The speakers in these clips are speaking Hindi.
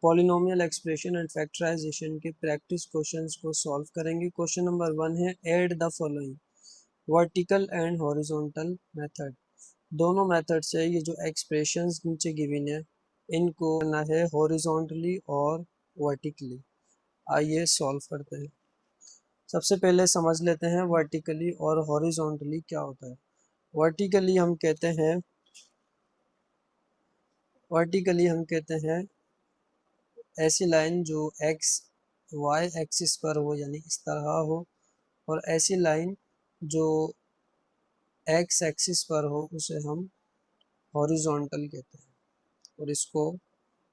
पॉलिनोमियल एक्सप्रेशन एंड फैक्टराइजेशन के प्रैक्टिस क्वेश्चंस को सॉल्व करेंगे। क्वेश्चन नंबर 1 है add the following vertical and horizontal method. दोनों मेथड से ये जो एक्सप्रेशंस नीचे गिवन है इनको करना है हॉरिजॉन्टली और वर्टिकली। आइए सॉल्व करते हैं। सबसे पहले समझ लेते हैं वर्टिकली और हॉरिजॉन्टली क्या होता है। वर्टिकली हम कहते हैं ऐसी लाइन जो एक्स वाई एक्सिस पर हो, यानी इस तरह हो, और ऐसी लाइन जो एक्स एक्सिस पर हो उसे हम हॉरिजॉन्टल कहते हैं और इसको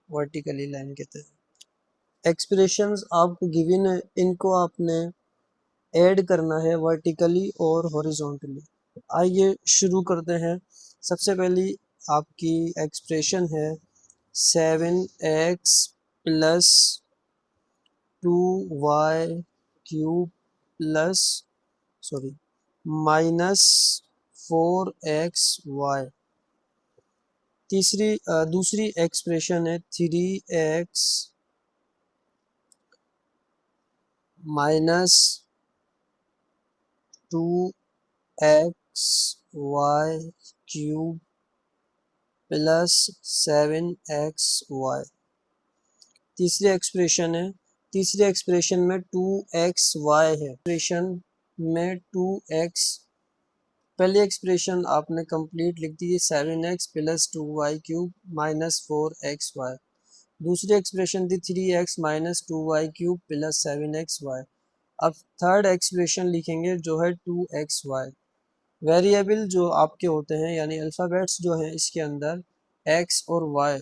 वर्टिकली लाइन कहते हैं। एक्सप्रेशंस आपको गिवन है, इनको आपने ऐड करना है वर्टिकली और हॉरिजॉन्टली। आइए शुरू करते हैं। सबसे पहली आपकी एक्सप्रेशन है 7x plus 2y cube plus minus 4xy। दूसरी एक्सप्रेशन है 3x minus 2xy cube plus 7xy। तीसरी एक्सप्रेशन में 2xy है। एक्सप्रेशन में 2x, पहली एक्सप्रेशन आपने कंप्लीट लिख दी है 7x plus 2y cube minus 4xy। दूसरी एक्सप्रेशन थी 3x minus 2y cube plus 7xy। अब थर्ड एक्सप्रेशन लिखेंगे जो है 2xy। वेरिएबल जो आपके होते हैं यानी अल्फ़ाबेट्स जो हैं इसके अंदर x और y,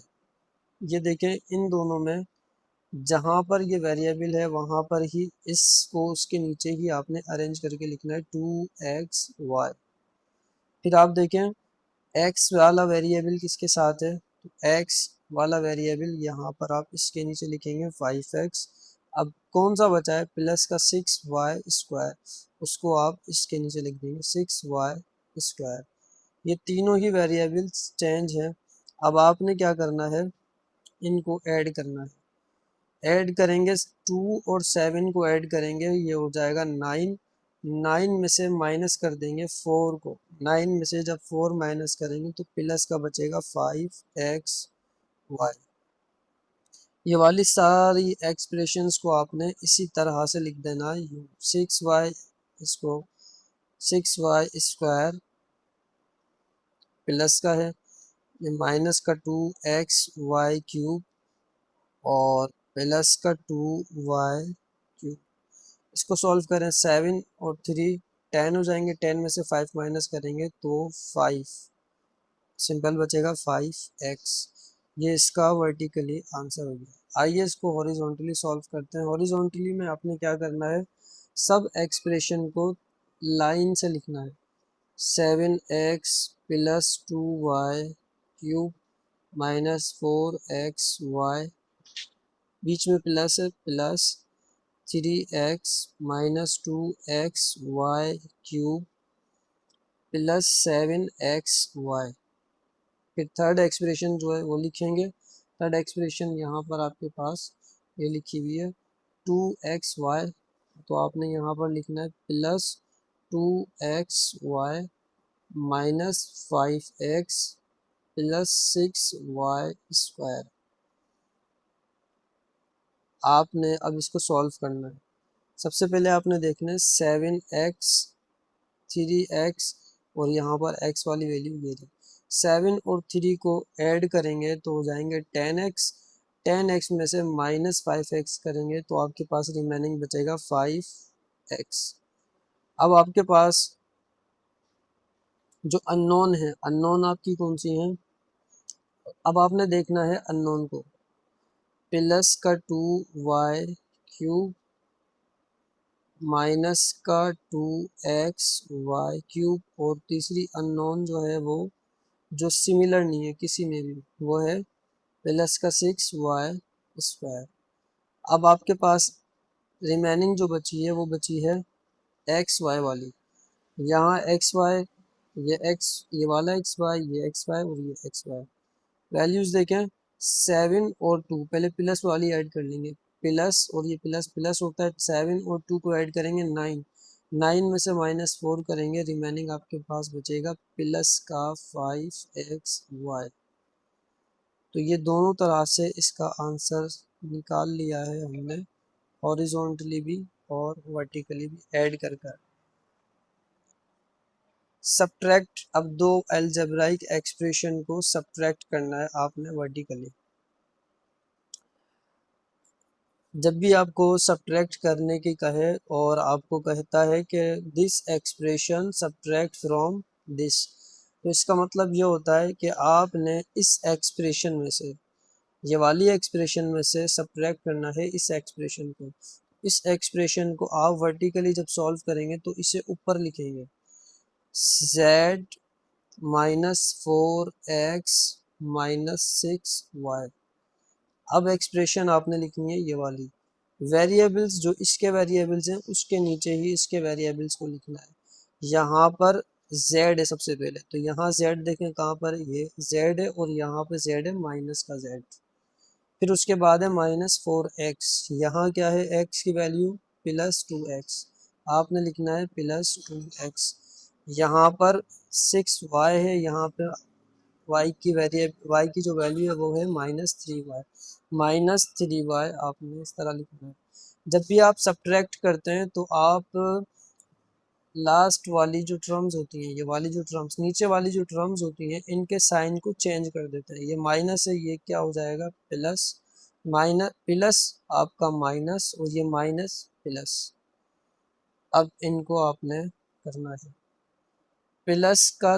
ये देखें इन दोनों में जहाँ पर ये वेरिएबल है वहाँ पर ही इसको उसके नीचे ही आपने अरेंज करके लिखना है 2xy। फिर आप देखें x वाला वेरिएबल किसके साथ है, तो x वाला वेरिएबल यहाँ पर आप इसके नीचे लिखेंगे 5x। अब कौन सा बचा है प्लस का 6y स्क्वायर, उसको आप इसके नीचे लिख देंगे 6y स्क्वायर। ये तीनों ही वेरिएबल्स चेंज हैं। अब आपने क्या करना है, इनको ऐड करना है। ऐड करेंगे 2 और 7 को ऐड करेंगे, ये हो जाएगा 9। 9 में से माइनस कर देंगे 4 को। 9 में से जब 4 माइनस करेंगे तो प्लस का बचेगा 5xy। ये वाली सारी एक्सप्रेशंस को आपने इसी तरह से लिख देना है। 6y, इसको 6y स्क्वायर प्लस का है, ये माइनस का 2xy क्यूब और प्लस का 2y क्यूब। इसको सॉल्व करें 7 और 3 10 हो जाएंगे, 10 में से 5 माइनस करेंगे तो 5, सिंपल बचेगा 5x। ये इसका वर्टिकली आंसर हो गया। आइए इसको हॉरिजॉन्टली सॉल्व करते हैं। हॉरिजॉन्टली में आपने क्या करना है, सब एक्सप्रेशन को लाइन से लिखना है। 7x plus 2y cube minus 4xy, बीच में प्लस है, plus 3x minus 2xy cube plus 7xy। फिर थर्ड एक्सप्रेशन जो है वो लिखेंगे। थर्ड एक्सप्रेशन यहाँ पर आपके पास ये लिखी हुई है 2xy, तो आपने यहाँ पर लिखना है plus 2xy minus 5x plus 6y square. आपने अब इसको सॉल्व करना है। सबसे पहले आपने देखना है 7x 3x और यहाँ पर x वाली वैल्यू ये रही। 7 और 3 को ऐड करेंगे तो हो जाएंगे 10x। 10x में से माइनस 5x करेंगे तो आपके पास रिमेनिंग बचेगा 5x। अब आपके पास जो अननोन है, अननोन आपकी कौन सी है, अब आपने देखना है अननोन को। प्लस का 2y क्यूब माइनस का 2xy क्यूब, और तीसरी अननोन जो है वो जो सिमिलर नहीं है किसी में भी, वो है प्लस का 6y स्क्वायर। अब आपके पास रिमेनिंग जो बची है वो बची है xy वाली। यहाँ xy, ये x, ये वाला xy, ये xy और ये xy। वैल्यूज देखें 7 और 2, पहले प्लस वाली ऐड कर लेंगे, प्लस और ये प्लस प्लस होता है, 7 और 2 को ऐड करेंगे 9, 9 में से -4 करेंगे, रिमेनिंग आपके पास बचेगा प्लस का 5xy। तो ये दोनों तरह से इसका आंसर निकाल लिया है हमने, हॉरिजॉन्टली भी और वर्टिकली भी ऐड कर कर। सब्ट्रैक्ट, अब दो अलजेब्राइक एक्सप्रेशन को सब्ट्रैक्ट करना है आपने वर्टिकली। जब भी आपको सब्ट्रैक्ट करने की कहे और आपको कहता है कि this expression subtract from this, तो इसका मतलब ये होता है कि आपने इस एक्सप्रेशन में से, ये वाली एक्सप्रेशन में से सब्ट्रैक्ट करना है इस एक्सप्रेशन को। इस एक्सप्रेशन को आप वर्टिकली जब सॉल्व करेंगे तो इसे ऊपर लिखेंगे, z -4x -6y। अब एक्सप्रेशन आपने लिखनी है ये वाली, वेरिएबल्स जो इसके वेरिएबल्स हैं उसके नीचे ही इसके वेरिएबल्स को लिखना है। यहाँ पर z है सबसे पहले, तो यहाँ z देखें कहाँ पर, ये z है और यहाँ पे z है माइनस का z। फिर उसके बाद है -4x, यहाँ क्या है x की वैल्यू +2x, आपने लिखना है +2x। यहाँ पर 6y है, यहाँ पे y की जो वैल्यू है वो है -3y, -3y आपने इस तरह लिखना है। जब भी आप सब्ट्रैक्ट करते हैं तो आप लास्ट वाली जो टर्म्स होती हैं, ये वाली जो टर्म्स, नीचे वाली जो टर्म्स होती हैं, इनके साइन को चेंज कर देते हैं। ये माइनस है, ये क्या हो जाएगा प्लस, माइनस प्लस आपका माइनस और ये माइनस प्लस। अब इनको आपने करना है, प्लस का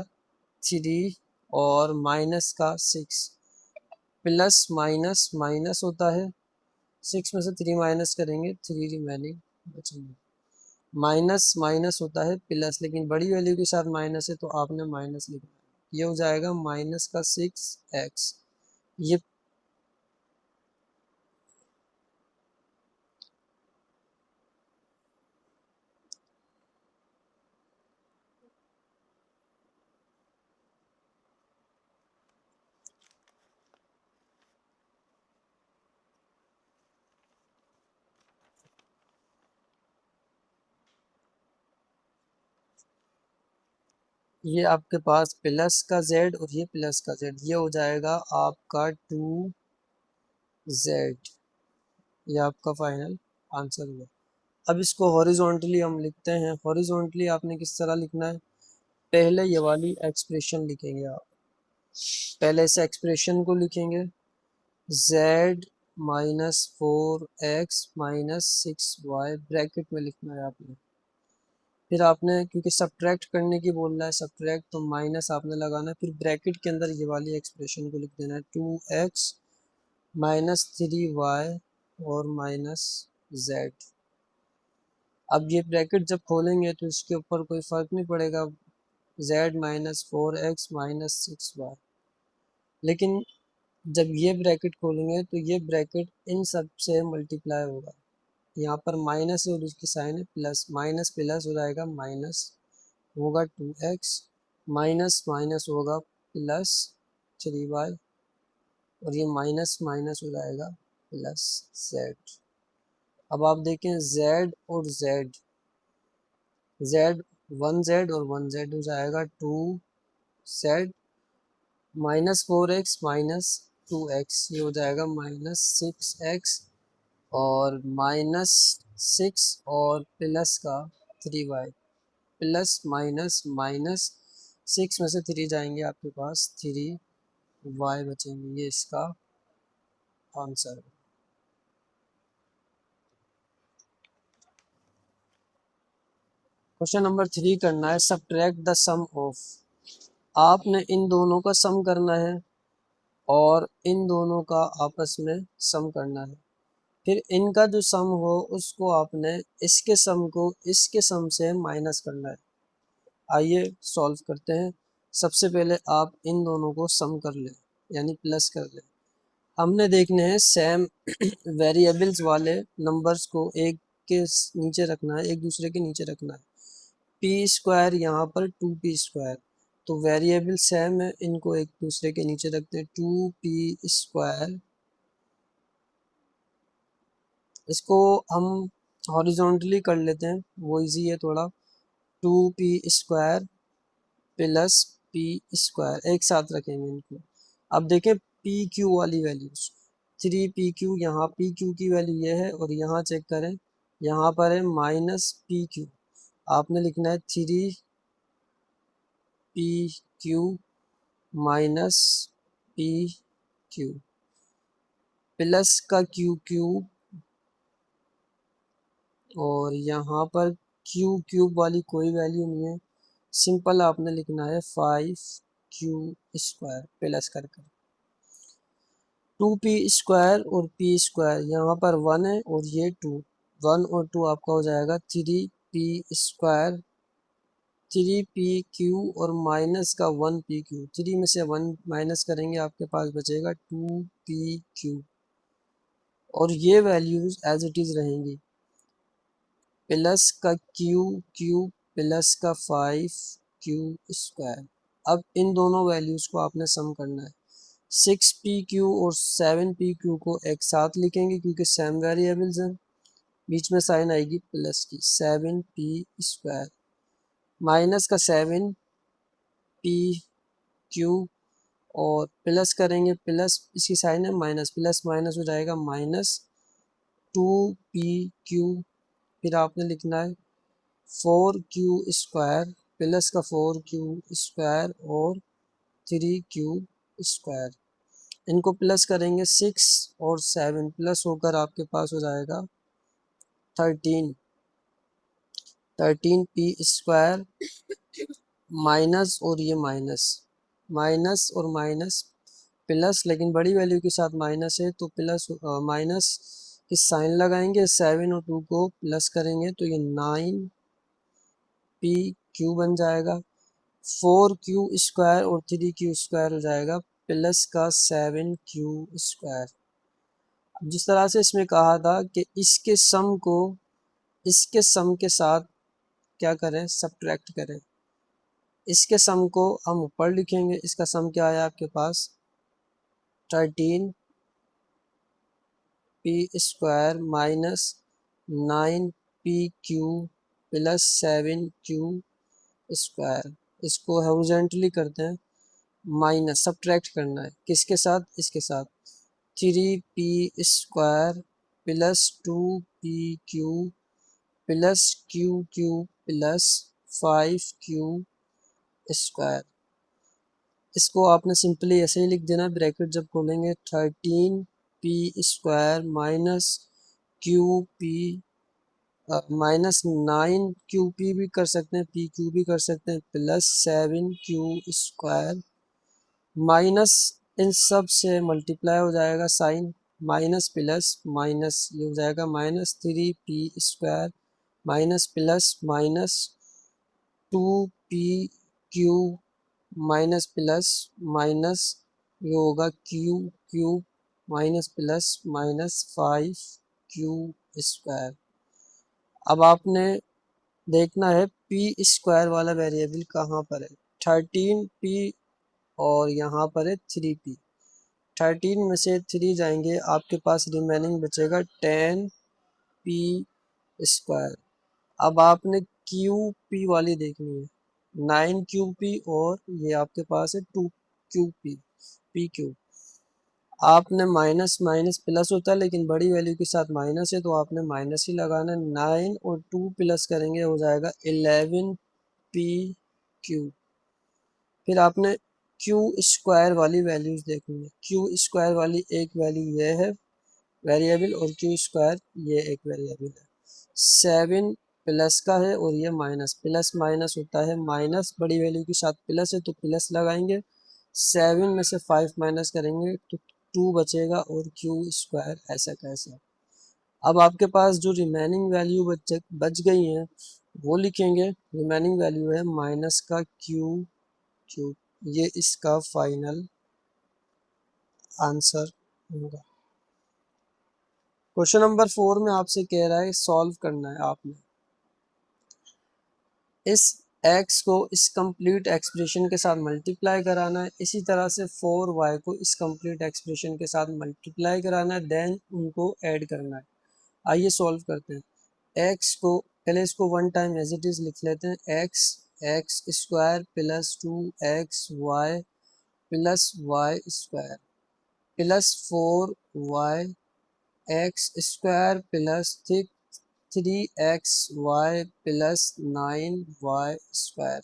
3 और माइनस का 6, प्लस माइनस माइनस होता है, 6 में से 3 माइनस करेंगे, 3 रिमेनिंग बचेंगे। माइनस माइनस होता है प्लस, लेकिन बड़ी वैल्यू के साथ माइनस है तो आपने माइनस लिखना है। ये हो जाएगा माइनस का 6x। ये आपके पास प्लस का z और ये प्लस का z, ये हो जाएगा आपका 2z। ये आपका फाइनल आंसर हुआ। अब इसको हॉरिजॉन्टली हम लिखते हैं। हॉरिजॉन्टली आपने किस तरह लिखना है, पहले ये वाली एक्सप्रेशन लिखेंगे आप, पहले इस एक्सप्रेशन को लिखेंगे, z -4x -6y ब्रैकेट में लिखना है आपने। फिर आपने, क्योंकि सब्ट्रैक्ट करने की बोल रहा है, सब्ट्रैक्ट तो माइनस आपने लगाना है, फिर ब्रैकेट के अंदर ये वाली एक्सप्रेशन को लिख देना है, 2x -3y और -z। अब ये ब्रैकेट जब खोलेंगे तो इसके ऊपर कोई फर्क नहीं पड़ेगा, z -4x -6y, लेकिन जब ये ब्रैकेट खोलेंगे तो ये ब्रैकेट इन सब से मल्टीप्लाई होगा। यहाँ पर माइनस है और इसकी साइन है प्लस, माइनस प्लस हो जाएगा, माइनस होगा 2x, माइनस माइनस होगा +3y और ये माइनस माइनस हो जाएगा +z। अब आप देखें z और z, z 1z और 1z हो जाएगा 2z, -4x -2x, ये हो जाएगा -6x और -6 और प्लस का 3y, प्लस माइनस माइनस 6 में से 3 जाएंगे, आपके पास 3y बचेंगे। ये इसका आंसर है। क्वेश्चन नंबर 3 करना है, सब्ट्रैक्ट द सम ऑफ। आपने इन दोनों का सम करना है और इन दोनों का आपस में सम करना है। फिर इनका जो सम हो उसको आपने इसके सम को इसके सम से माइनस करना है। आइए सॉल्व करते हैं। सबसे पहले आप इन दोनों को सम कर लें, यानी प्लस कर लें। हमने देखने हैं सेम वेरिएबल्स वाले नंबर्स को एक के नीचे रखना है, एक दूसरे के नीचे रखना है। पी स्क्वायर यहाँ पर 2p स्क्वायर, तो वेरिएबल सेम है, इनको एक दूसरे के नीचे रखते हैं। 2p², इसको हम हॉरिजॉन्टली कर लेते हैं, वो इजी है थोड़ा। 2p² प्लस p², एक साथ रखेंगे इनको। अब देखें पी क्यू वाली वैल्यूज, 3pq, यहाँ pq की वैल्यू ये है, और यहाँ चेक करें, यहाँ पर है -pq। आपने लिखना है 3pq माइनस pq प्लस का क्यूब, और यहाँ पर क्यूब वाली कोई वैल्यू नहीं है, सिंपल आपने लिखना है 5q² प्लस कर 2p² और p², यहाँ पर 1 है और ये 2, 1 और 2 आपका हो जाएगा 3p², 3pq और माइनस का 1pq, 3 में से 1 माइनस करेंगे आपके पास बचेगा 2pq, और ये वैल्यूज एज इट इज रहेंगी। प्लस का क्यू प्लस का 5q²। अब इन दोनों वैल्यूज को आपने सम करना है। 6pq और 7pq को एक साथ लिखेंगे क्योंकि सेम वेरिएबल्स हैं, बीच में साइन आएगी प्लस की, 7p² माइनस का 7pq, और प्लस करेंगे, प्लस इसकी साइन है माइनस, प्लस माइनस हो जाएगा -2pq। फिर आपने लिखना है 4q² प्लस का 4q² और 3q²। इनको प्लस करेंगे, 6 और 7 प्लस होकर आपके पास हो जाएगा 13p² माइनस, और ये माइनस और माइनस प्लस, लेकिन बड़ी वैल्यू के साथ माइनस है तो प्लस माइनस की साइन लगाएंगे, 7 और 2 को प्लस करेंगे तो ये 9pq बन जाएगा। 4q² और 3q² हो जाएगा प्लस का 7q²। जिस तरह से इसमें कहा था कि इसके सम के साथ क्या करें, सब्ट्रैक्ट करें। इसके सम को हम ऊपर लिखेंगे, इसका सम क्या है आपके पास 13p² minus 9pq plus 7q²। इसको हॉरिजॉन्टली करते हैं, माइनस सब्ट्रैक्ट करना है, किसके साथ, इसके साथ। 3p² plus 2pq plus qq plus 5q²। इसको आपने सिंपली ऐसे ही लिख देना, ब्रैकेट जब खोलेंगे 13p² minus qp minus 9qp भी कर सकते हैं, pq भी कर सकते हैं, प्लस 7q² माइनस, इन सब से मल्टीप्लाई हो जाएगा साइन, माइनस प्लस माइनस, ये हो जाएगा -3p² minus plus minus 2pq minus plus minus, ये होगा cube minus plus minus 5q²। अब आपने देखना है p² वाला वेरिएबल कहाँ पर है, 13p और यहाँ पर है 3p। 13 में से 3 जाएंगे, आपके पास रिमेनिंग बचेगा 10p²। अब आपने QP वाली देखनी है, 9qp, और ये आपके पास है 2qp PQ। आपने माइनस माइनस प्लस होता है, लेकिन बड़ी वैल्यू के साथ माइनस है तो आपने माइनस ही लगाना है। 9 और 2 प्लस करेंगे हो जाएगा 11pq। फिर आपने q² वाली वैल्यूज देखनी है, q² वाली एक वैल्यू ये है वेरिएबल, और q² ये एक वेरिएबल है। 7 प्लस का है और ये माइनस, प्लस माइनस होता है माइनस, बड़ी वैल्यू के साथ प्लस है तो प्लस लगाएंगे, 7 में से 5 माइनस करेंगे तो 2 बचेगा, और q² ऐसा कैसा। अब आपके पास जो रिमेनिंग वैल्यू बच गई हैं वो लिखेंगे, रिमेनिंग वैल्यू है माइनस का क्यूब। ये इसका फाइनल आंसर होगा। क्वेश्चन नंबर 4 में आपसे कह रहा है सॉल्व करना है आपने। इस x को इस कंप्लीट एक्सप्रेशन के साथ मल्टीप्लाई कराना है, इसी तरह से 4y को इस कंप्लीट एक्सप्रेशन के साथ मल्टीप्लाई कराना है, देन उनको ऐड करना है। आइए सॉल्व करते हैं। x को पहले इसको one time as it is लिख लेते हैं। X square plus 2xy plus y square plus 4y x square plus 3xy plus 9y square.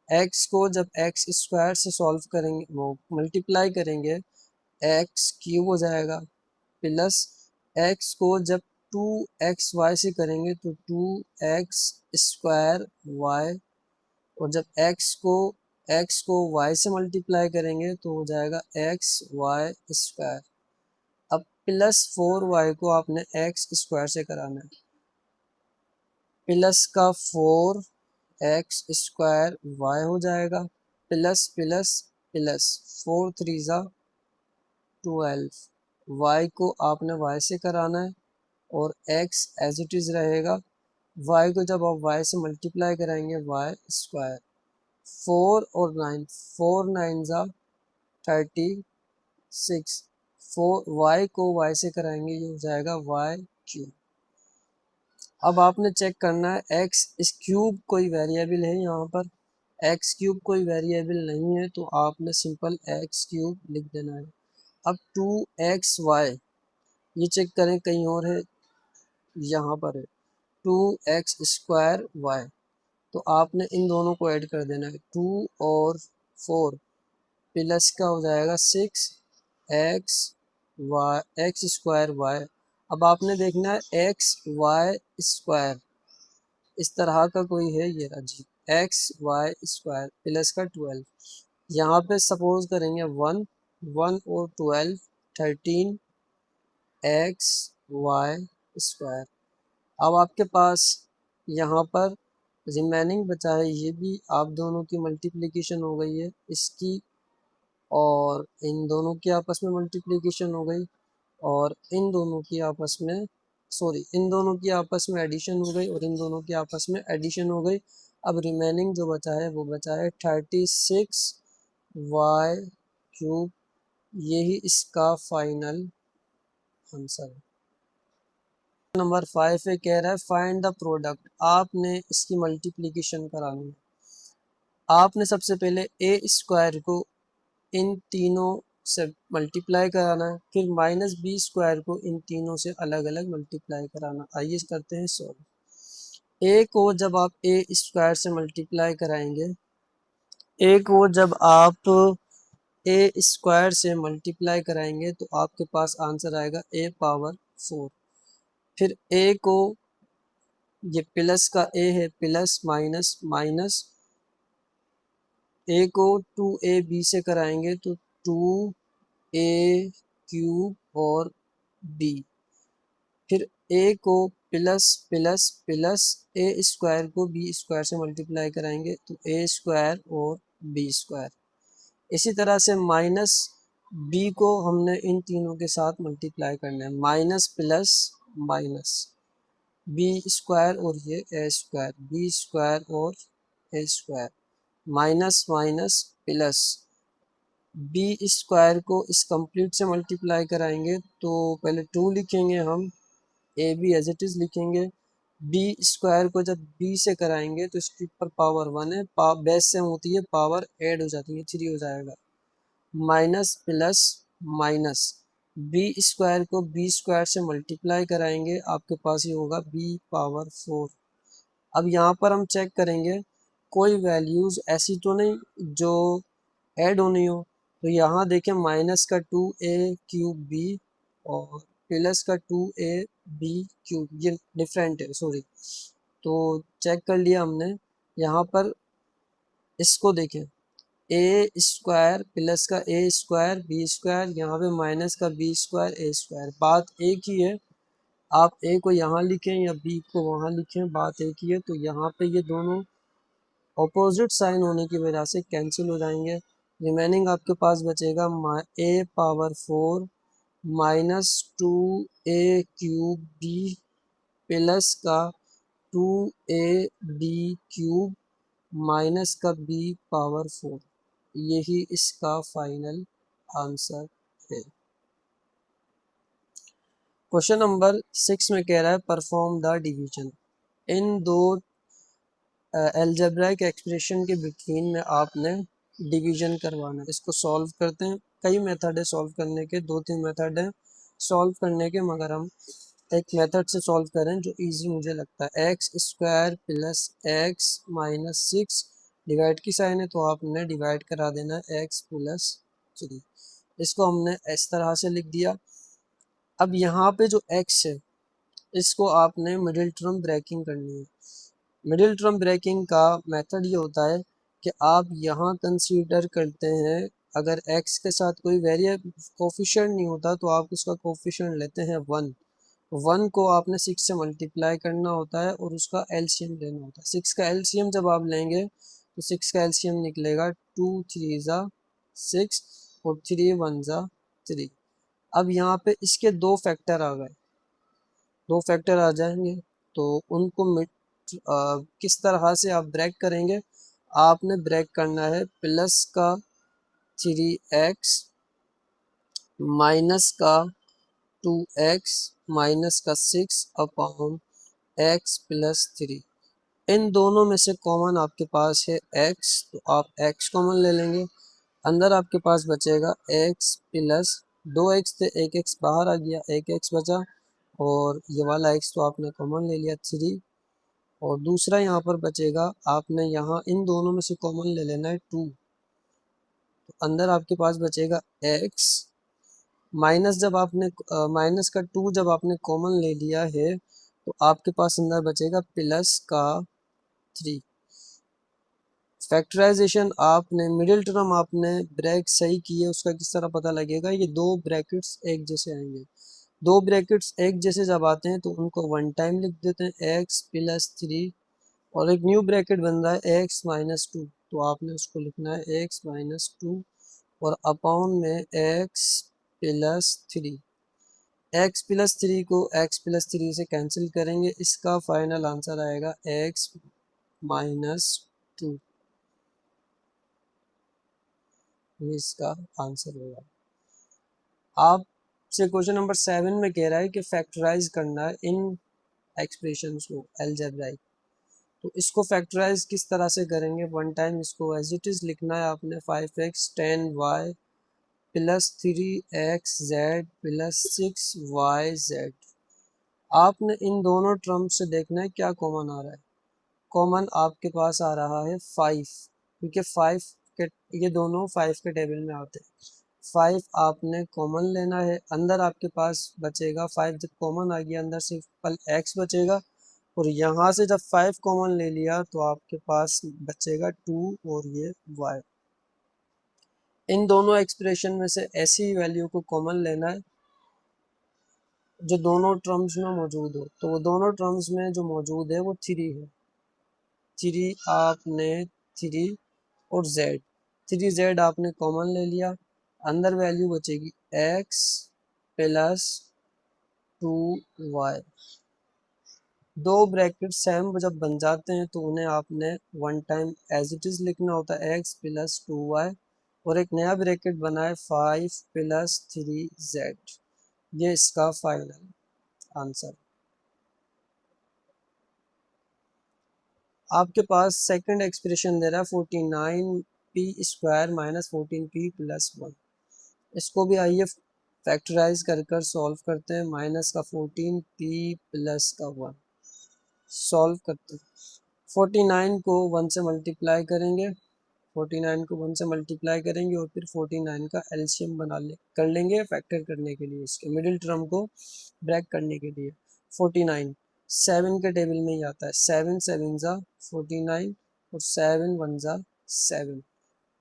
x को जब x स्क्वायर से सॉल्व करेंगे, वो मल्टीप्लाई करेंगे, x क्यूब हो जाएगा, प्लस x को जब 2xy से करेंगे तो 2x स्क्वायर y, और जब x को y से मल्टीप्लाई करेंगे तो हो जाएगा xy स्क्वायर। अब प्लस 4y को आपने x स्क्वायर से कराना है, प्लस का 4x स्क्वायर y हो जाएगा, प्लस प्लस प्लस 4 3 जा 12, y को आपने y से कराना है और x एज इट इज रहेगा। y को जब आप y से मल्टीप्लाई कराएंगे y स्क्वायर, 4 और 9, 4 9 जा 36, 4 y को y से कराएंगे, ये हो जाएगा y क्यूब। अब आपने चेक करना है एक्स इस क्यूब कोई वेरिएबल है, यहाँ पर एक्स क्यूब कोई वेरिएबल नहीं है तो आपने सिंपल एक्स क्यूब लिख देना है। अब 2xy ये चेक करें कहीं और है, यहाँ पर है 2x स्क्वायर वाई, तो आपने इन दोनों को ऐड कर देना है। 2 और 4 प्लस का हो जाएगा 6x स्क्वायर वाई। अब आपने देखना है एक्स वाई स्क्वायर, इस तरह का कोई है, ये राजी एक्स वाई स्क्वायर प्लस का 12, यहाँ पे सपोज करेंगे 1 1 और 12 13 एक्स वाई स्क्वायर। अब आपके पास यहाँ पर रिमेनिंग बचा है, ये भी आप दोनों की मल्टीप्लिकेशन हो गई है इसकी, और इन दोनों की आपस में मल्टीप्लिकेशन हो गई, और इन दोनों की आपस में इन दोनों की आपस में एडिशन हो गई, और इन दोनों की आपस में एडिशन हो गई। अब रिमेनिंग जो बचा है वो बचा है 36y क्यूब, यही इसका फाइनल आंसर है। नंबर 5 पे कह रहा है फाइंड द प्रोडक्ट, आपने इसकी मल्टीप्लिकेशन करानी है। आपने सबसे पहले ए स्क्वायर को इन तीनों से मल्टीप्लाई कराना है, फिर माइनस बी स्क्वायर को इन तीनों से अलग अलग मल्टीप्लाई कराना। आइए करते हैं सॉल्व। ए को जब आप ए स्क्वायर से मल्टीप्लाई कराएंगे, ए को जब आप ए स्क्वायर से मल्टीप्लाई कराएंगे तो आपके पास आंसर आएगा ए पावर 4। फिर ए को, ये प्लस का ए है, प्लस माइनस माइनस, ए को 2ab से कराएंगे तो 2a क्यूब और b, फिर a को प्लस प्लस प्लस ए स्क्वायर को बी स्क्वायर से मल्टीप्लाई कराएंगे तो ए स्क्वायर और बी स्क्वायर। इसी तरह से माइनस b को हमने इन तीनों के साथ मल्टीप्लाई करना है, minus plus minus B square और ये ए स्क्वायर, बी स्क्वायर और A square, minus minus plus B square को इस कंप्लीट से मल्टीप्लाई कराएंगे तो पहले 2 लिखेंगे हम, A B as it is लिखेंगे, बी स्क्वायर को जब बी से कराएंगे तो इसके ऊपर पावर 1 है, बेस से होती है पावर ऐड हो जाती है, 3 हो जाएगा, minus plus minus B square को बी स्क्वायर से मल्टीप्लाई कराएंगे, आपके पास ये होगा बी पावर 4। अब यहाँ पर हम चेक करेंगे कोई वैल्यूज ऐसी तो नहीं जो ऐड होनी हो, तो यहाँ देखें माइनस का 2a क्यूब बी और प्लस का 2a बी क्यूब, ये डिफरेंट है सॉरी, तो चेक कर लिया हमने। यहाँ पर इसको देखें ए स्क्वायर प्लस का ए स्क्वायर बी स्क्वायर, यहाँ पे माइनस का बी स्क्वायर ए स्क्वायर, बात एक ही है। आप ए को यहाँ लिखें या बी को वहाँ लिखें, बात एक ही है। तो यहाँ पे ये दोनों ऑपोजिट साइन होने की वजह से कैंसिल हो जाएंगे। रिमेनिंग आपके पास बचेगा A power 4 minus 2a cube B plus का 2ab क्यूब माइनस का b⁴, यही इसका फाइनल आंसर है। क्वेश्चन नंबर 6 में कह रहा है परफॉर्म द डिवीजन। इन दो अलजेब्राइक एक्सप्रेशन के बिटवीन में आपने डिवीजन करवाना है। इसको सॉल्व करते हैं। कई मेथड है सॉल्व करने के, 2-3 मेथड है सॉल्व करने के, मगर हम एक मेथड से सॉल्व करें जो इजी मुझे लगता है। x² plus x minus 6, divide की साइन है तो आपने डिवाइड करा देना है x प्लस 3। इसको हमने इस तरह से लिख दिया। अब यहाँ पे जो x है इसको आपने मिडिल टर्म ब्रेकिंग करनी है। मिडिल टर्म ब्रेकिंग का मेथड ये होता है कि आप यहाँ कंसीडर करते हैं, अगर x के साथ कोई वेरिएबल कोफिशिएंट नहीं होता तो आप उसका कोफिशिएंट लेते हैं 1। 1 को आपने 6 से मल्टीप्लाई करना होता है और उसका एलसीएम लेना होता है। 6 का एलसीएम जब आप लेंगे तो 6 का एलसीएम निकलेगा 2 3 ज़ा 6 और 3 1 ज़ा 3। अब यहाँ पे इसके दो फैक्टर आ गए, दो फैक्टर आ जाएंगे तो उनको किस तरह से आप ब्रेक करेंगे। आपने ब्रेक करना है प्लस का 3x माइनस का 2x माइनस का 6 अपॉन x प्लस 3। इन दोनों में से कॉमन आपके पास है x, तो आप x कॉमन ले लेंगे। अंदर आपके पास बचेगा x प्लस 2x थे, एक x बाहर आ गया, एक x बचा और ये वाला x तो आपने कॉमन ले लिया 3। और दूसरा यहाँ पर बचेगा, आपने यहाँ इन दोनों में से कॉमन ले लेना है 2। तो अंदर आपके पास बचेगा x माइनस, जब आपने माइनस का 2 जब आपने कॉमन ले लिया है तो आपके पास अंदर बचेगा प्लस का 3। फैक्टराइजेशन आपने मिडिल टर्म आपने ब्रैकेट सही किए, उसका किस तरह पता लगेगा। ये दो ब्रैकेट्स एक जैसे आएंगे, दो ब्रैकेट्स एक जैसे जब आते हैं तो उनको वन टाइम लिख देते हैं x प्लस 3 और एक न्यू ब्रैकेट बन रहा है x माइनस 2, तो आपने उसको लिखना है x माइनस 2 और अपॉन में x प्लस 3। x प्लस 3 को x प्लस 3 से कैंसिल करेंगे, इसका फाइनल आंसर आएगा x माइनस 2। ये इसका आंसर होगा। आपसे क्वेश्चन नंबर 7 में कह रहा है कि फैक्टराइज करना है इन एक्सप्रेशंस को अलजेब्राइक। तो इसको फैक्टराइज किस तरह से करेंगे, वन टाइम इसको एज इट इज़ लिखना है आपने 5x 10y plus 3xz plus 6yz। आपने इन दोनों टर्म से देखना है क्या कॉमन आ रहा है। कॉमन आपके पास आ रहा है 5, क्योंकि 5 के ये दोनों 5 के टेबल में आते हैं। 5 आपने कॉमन लेना है, अंदर आपके पास बचेगा 5, जब कॉमन आ गया अंदर सिर्फ पल x बचेगा और यहाँ से जब 5 कॉमन ले लिया तो आपके पास बचेगा 2 और ये y। इन दोनों एक्सप्रेशन में से ऐसी वैल्यू को कॉमन लेना है जो दोनों टर्म्स में मौजूद हो। तो वो दोनों टर्म्स में जो मौजूद है वो 3 है। 3 आपने 3 और z, 3z आपने कॉमन ले लिया, अंदर वैल्यू बचेगी x प्लस 2y। दो ब्रैकेट सेम जब बन जाते हैं तो उन्हें आपने one time as it is लिखना होता है x प्लस 2y और एक नया ब्रैकेट बना है 5 प्लस 3z। ये इसका फाइनल आंसर। आपके पास सेकंड एक्सप्रेशन दे रहा है 49p² माइनस 14p प्लस 1। इसको भी आइए फैक्टराइज कर कर सॉल्व करते हैं। माइनस का 14p प्लस का 1 सॉल्व करते हैं। 49 को 1 से मल्टीप्लाई करेंगे, 49 को 1 से मल्टीप्लाई करेंगे और फिर 49 का एलसीएम कर लेंगे फैक्टर करने के लिए, इसके मिडिल टर्म को ब्रेक करने के लिए। 49 7 के टेबल में ही आता है, 7 7 ज़ा 49 और 7 1 ज़ा 7,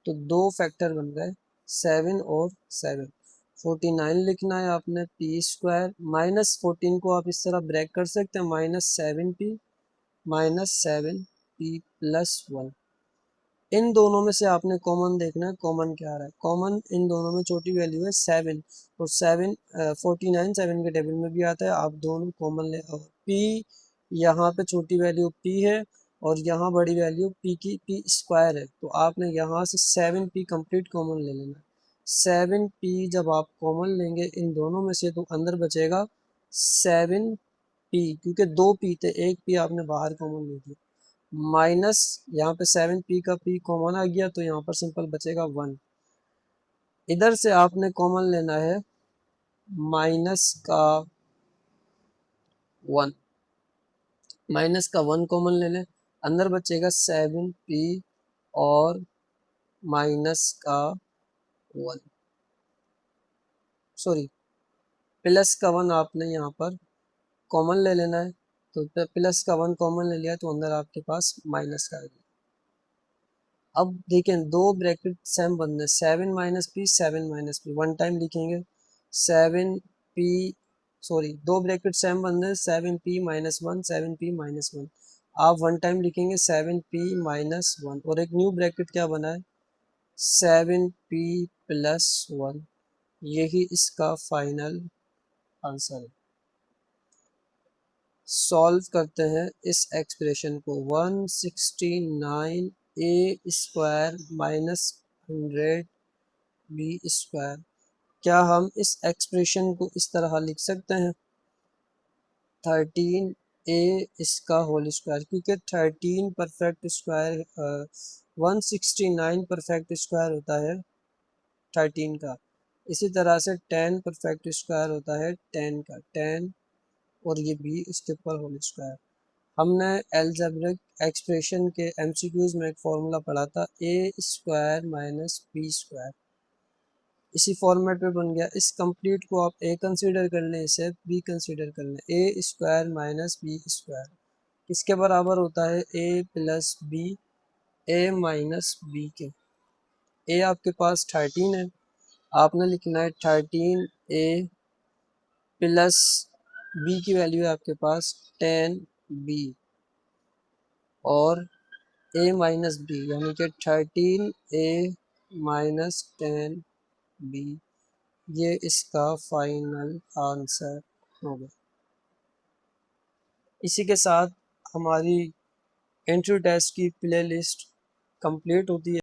तो दो फैक्टर बन गए 7 और 7। 49 लिखना है आपने p² माइनस 14 को आप इस तरह ब्रेक कर सकते हैं, minus 7p minus 7p plus 1। इन दोनों में से आपने कॉमन देखना है, कॉमन क्या आ रहा है। कॉमन इन दोनों में छोटी वैल्यू है 7 और 7 49 7 के टेबल में भी आता है। आप दोनों कॉमन ले, p यहाँ पे छोटी वैल्यू p है और यहाँ बड़ी वैल्यू p की p स्क्वायर है, तो आपने यहाँ से 7p कंप्लीट कॉमन ले लेना। 7p जब आप कॉमन लेंगे इन दोनों में से, तो अंदर बचेगा 7p, क्योंकि 2p थे, एक p आपने बाहर कॉमन ले दिया, माइनस यहाँ पे 7p का p कॉमन आ गया, तो यहाँ पर सिंपल बचेगा 1। इधर से आपने कॉमन लेना है माइनस का 1, माइनस का 1 कॉमन ले लें, अंदर बचेगा 7p और माइनस का 1, सॉरी प्लस का 1 आपने यहाँ पर कॉमन ले लेना है, तो प्लस का 1 कॉमन ले लिया, तो अंदर आपके पास माइनस का आ गया। अब देखें दो ब्रैकेट सेम बंद है, 7 minus P 7 minus P, one time लिखेंगे 7p, सॉरी दो ब्रैकेट सेम बंद है, 7p माइनस 1 7p माइनस 1, आप वन टाइम लिखेंगे 7p माइनस 1, और एक न्यू ब्रैकेट क्या बना है 7p प्लस 1, यही इसका फाइनल आंसर है। सॉल्व करते हैं इस एक्सप्रेशन को, 169 ए स्क्वायर माइनस 100 बी स्क्वायर, क्या हम इस एक्सप्रेशन को इस तरह लिख सकते हैं 13 ए इसका होल स्क्वायर, क्योंकि 13 परफेक्ट स्क्वायर 169 परफेक्ट स्क्वायर होता है 13 का, इसी तरह से 10 परफेक्ट स्क्वायर होता है 10 का 10, और ये बी इसके ऊपर होल स्क्वायर। हमने अलजेब्रिक एक्सप्रेशन के एमसीक्यूज में एक फॉर्मूला पढ़ा था ए स्क्वायर माइनस बी स्क्वायर, इसी फॉर्मेट में बन गया। इस कंप्लीट को आप ए कंसीडर कर लें, इसे बी कंसीडर कर लें, ए स्क्वायर माइनस बी स्क्वायर किसके बराबर होता है ए प्लस बी, ए माइनस बी के। ए आपके पास 13 है, आपने लिखना है 13 ए प्लस बी की वैल्यू है आपके पास 10 बी, और ए माइनस बी यानी कि 13 ए माइनस 10 बी, ये इसका फाइनल आंसर होगा। इसी के साथ हमारी एंट्री टेस्ट की प्लेलिस्ट कंप्लीट होती है।